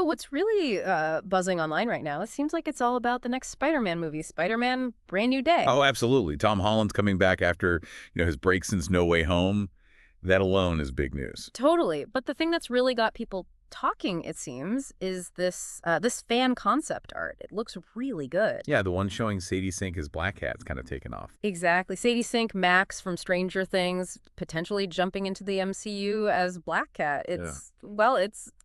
So what's really buzzing online right now, it seems like it's all about the next Spider-Man movie, Spider-Man Brand New Day. Oh, absolutely. Tom Holland's coming back after, his break since No Way Home. That alone is big news. Totally. But the thing that's really got people talking, it seems, is this fan concept art. It looks really good. Yeah, the one showing Sadie Sink as Black Cat's kind of taken off. Exactly. Sadie Sink, Max from Stranger Things, potentially jumping into the MCU as Black Cat. It's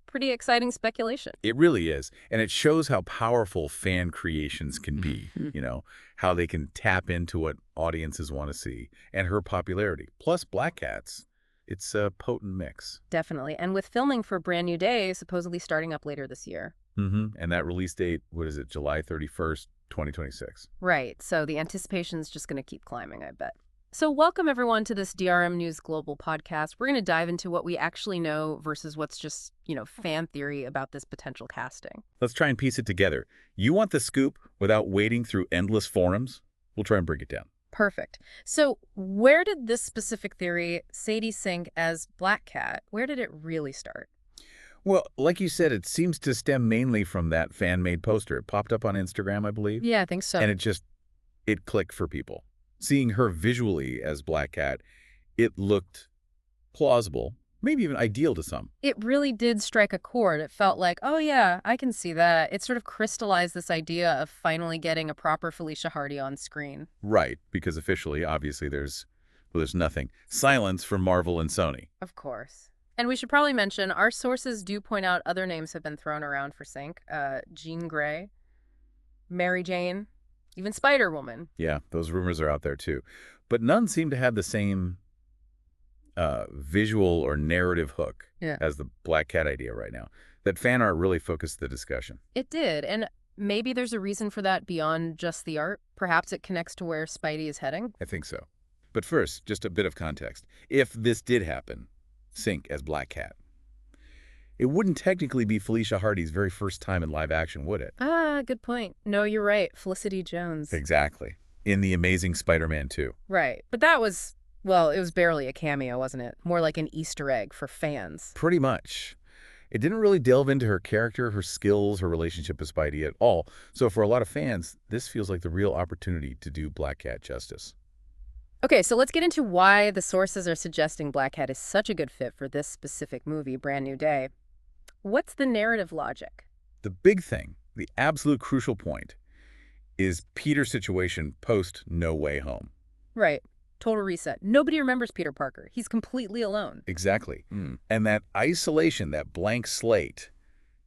pretty exciting speculation. It really is. And it shows how powerful fan creations can be, how they can tap into what audiences want to see and her popularity. Plus Black Cat's. It's a potent mix. Definitely. And with filming for Brand New Day supposedly starting up later this year. And that release date, what is it, July 31st, 2026. Right. So the anticipation's just going to keep climbing, I bet. So welcome, everyone, to this DRM News Global podcast. We're going to dive into what we actually know versus what's just, fan theory about this potential casting. Let's try and piece it together. You want the scoop without wading through endless forums? We'll try and break it down. Perfect. So where did this specific theory, Sadie Sink as Black Cat, where did it really start? Well, like you said, it seems to stem mainly from that fan-made poster. It popped up on Instagram, I believe. Yeah, I think so. And it clicked for people. Seeing her visually as Black Cat, it looked plausible, maybe even ideal to some. It really did strike a chord. It felt like, oh yeah, I can see that. It sort of crystallized this idea of finally getting a proper Felicia Hardy on screen. Right, because officially, obviously, there's nothing. Silence from Marvel and Sony. Of course. And we should probably mention, our sources do point out other names have been thrown around for Sink. Jean Grey, Mary Jane, even Spider-Woman. Yeah, those rumors are out there too. But none seem to have the same visual or narrative hook as the Black Cat idea right now. That fan art really focused the discussion. It did, and maybe there's a reason for that beyond just the art. Perhaps it connects to where Spidey is heading. I think so. But first, just a bit of context. If this did happen, Sink as Black Cat, it wouldn't technically be Felicia Hardy's very first time in live action, would it? Ah, good point. No, you're right. Felicity Jones. Exactly. In The Amazing Spider-Man 2. Right. But that was, well, it was barely a cameo, wasn't it? More like an Easter egg for fans. Pretty much. It didn't really delve into her character, her skills, her relationship with Spidey at all. So for a lot of fans, this feels like the real opportunity to do Black Cat justice. Okay, so let's get into why the sources are suggesting Black Cat is such a good fit for this specific movie, Brand New Day. What's the narrative logic? The big thing, the absolute crucial point, is Peter's situation post No Way Home. Right. Total reset. Nobody remembers Peter Parker. He's completely alone. Exactly. And that isolation, that blank slate,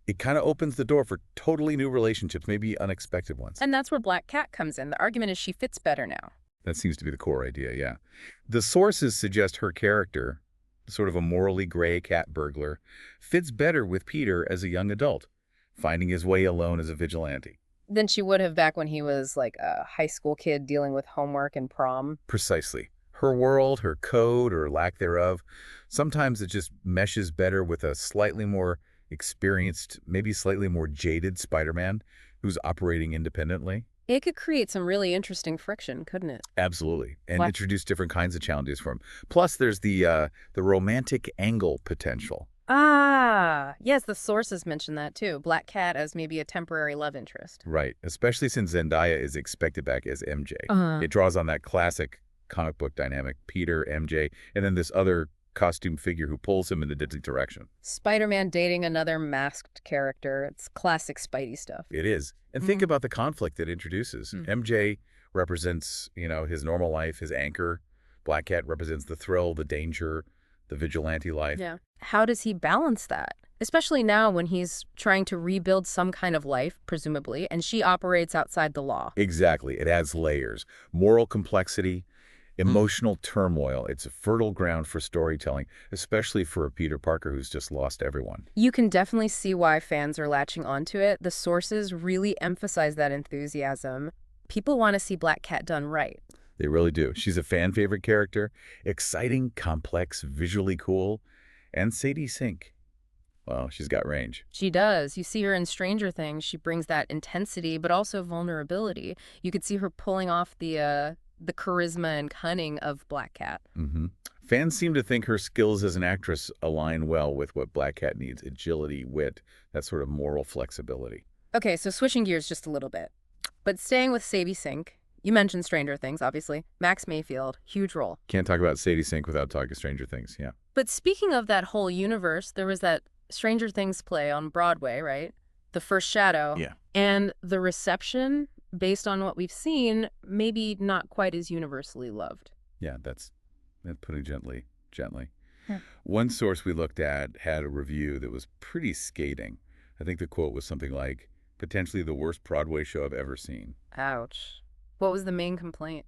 it kind of opens the door for totally new relationships, maybe unexpected ones. And that's where Black Cat comes in. The argument is she fits better now. That seems to be the core idea, yeah. The sources suggest her character, sort of a morally gray cat burglar, fits better with Peter as a young adult, finding his way alone as a vigilante. Than she would have back when he was like a high school kid dealing with homework and prom. Precisely. Her world, her code, or lack thereof, sometimes it just meshes better with a slightly more experienced, maybe slightly more jaded Spider-Man who's operating independently. It could create some really interesting friction, couldn't it? Absolutely. And introduce different kinds of challenges for him. Plus, there's the romantic angle potential. Ah, yes, the sources mention that too. Black Cat as maybe a temporary love interest. Right. Especially since Zendaya is expected back as MJ. It draws on that classic comic book dynamic, Peter, MJ, and then this other costume figure who pulls him in the different direction. Spider-Man dating another masked character. It's classic Spidey stuff. It is. And think about the conflict it introduces. MJ represents, his normal life, his anchor. Black Cat represents the thrill, the danger, the vigilante life. Yeah. How does he balance that? Especially now when he's trying to rebuild some kind of life, presumably, and she operates outside the law. Exactly. It adds layers. Moral complexity, emotional turmoil. It's a fertile ground for storytelling, especially for a Peter Parker who's just lost everyone. You can definitely see why fans are latching onto it. The sources really emphasize that enthusiasm. People want to see Black Cat done right. They really do. She's a fan favorite character, exciting, complex, visually cool, and Sadie Sink. Well, she's got range. She does. You see her in Stranger Things. She brings that intensity, but also vulnerability. You could see her pulling off the charisma and cunning of Black Cat. Fans seem to think her skills as an actress align well with what Black Cat needs: agility, wit, that sort of moral flexibility. Okay, so switching gears just a little bit. But staying with Sadie Sink, you mentioned Stranger Things, obviously. Max Mayfield, huge role. Can't talk about Sadie Sink without talking Stranger Things, yeah. But speaking of that whole universe, there was that Stranger Things play on Broadway, right? The First Shadow. Yeah. And the reception, based on what we've seen, maybe not quite as universally loved. Yeah, that's putting gently. Yeah. One source we looked at had a review that was pretty scathing. I think the quote was something like, potentially the worst Broadway show I've ever seen. Ouch. What was the main complaint?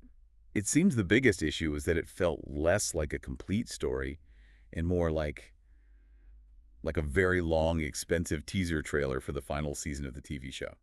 It seems the biggest issue was that it felt less like a complete story and more like a very long, expensive teaser trailer for the final season of the TV show.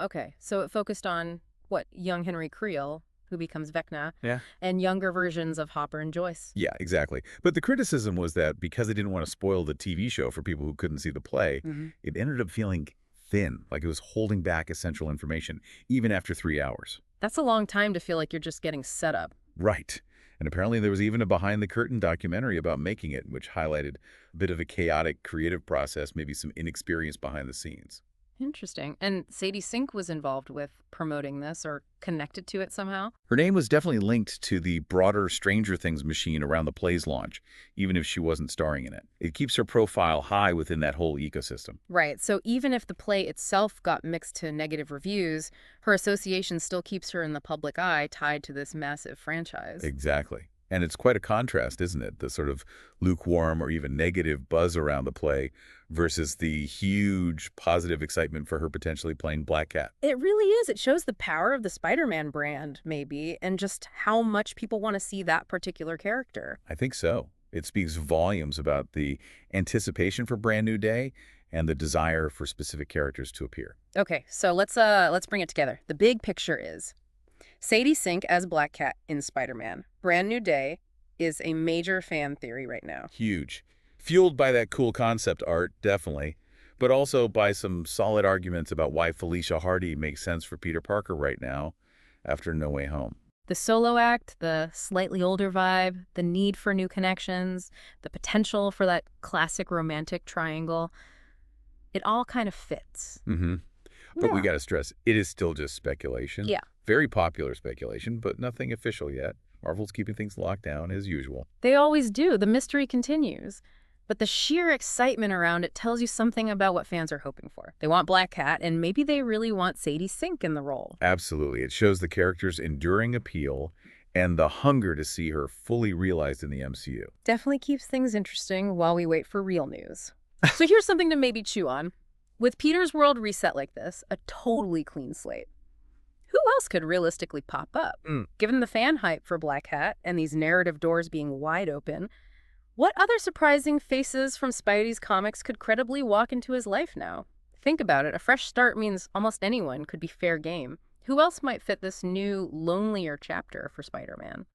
Okay. So it focused on, what, young Henry Creel, who becomes Vecna, Yeah. and younger versions of Hopper and Joyce. Yeah, exactly. But the criticism was that because they didn't want to spoil the TV show for people who couldn't see the play, it ended up feeling thin, like it was holding back essential information, even after 3 hours. That's a long time to feel like you're just getting set up. Right. And apparently there was even a behind-the-curtain documentary about making it, which highlighted a bit of a chaotic creative process, maybe some inexperience behind the scenes. Interesting. And Sadie Sink was involved with promoting this or connected to it somehow? Her name was definitely linked to the broader Stranger Things machine around the play's launch, even if she wasn't starring in it. It keeps her profile high within that whole ecosystem. Right. So even if the play itself got mixed to negative reviews, her association still keeps her in the public eye tied to this massive franchise. Exactly. And it's quite a contrast, isn't it? The sort of lukewarm or even negative buzz around the play versus the huge positive excitement for her potentially playing Black Cat. It really is. It shows the power of the Spider-Man brand, maybe, and just how much people want to see that particular character. I think so. It speaks volumes about the anticipation for Brand New Day and the desire for specific characters to appear. Okay, so let's bring it together. The big picture is Sadie Sink as Black Cat in Spider-Man. Brand New Day is a major fan theory right now. Huge. Fueled by that cool concept art, definitely, but also by some solid arguments about why Felicia Hardy makes sense for Peter Parker right now after No Way Home. The solo act, the slightly older vibe, the need for new connections, the potential for that classic romantic triangle, it all kind of fits. But we got to stress, it is still just speculation. Yeah. Very popular speculation, but nothing official yet. Marvel's keeping things locked down as usual. They always do. The mystery continues. But the sheer excitement around it tells you something about what fans are hoping for. They want Black Cat, and maybe they really want Sadie Sink in the role. Absolutely. It shows the character's enduring appeal and the hunger to see her fully realized in the MCU. Definitely keeps things interesting while we wait for real news. So here's something to maybe chew on. With Peter's world reset like this, a totally clean slate, who else could realistically pop up? Given the fan hype for Black Hat and these narrative doors being wide open, what other surprising faces from Spidey's comics could credibly walk into his life now? Think about it. A fresh start means almost anyone could be fair game. Who else might fit this new, lonelier chapter for Spider-Man?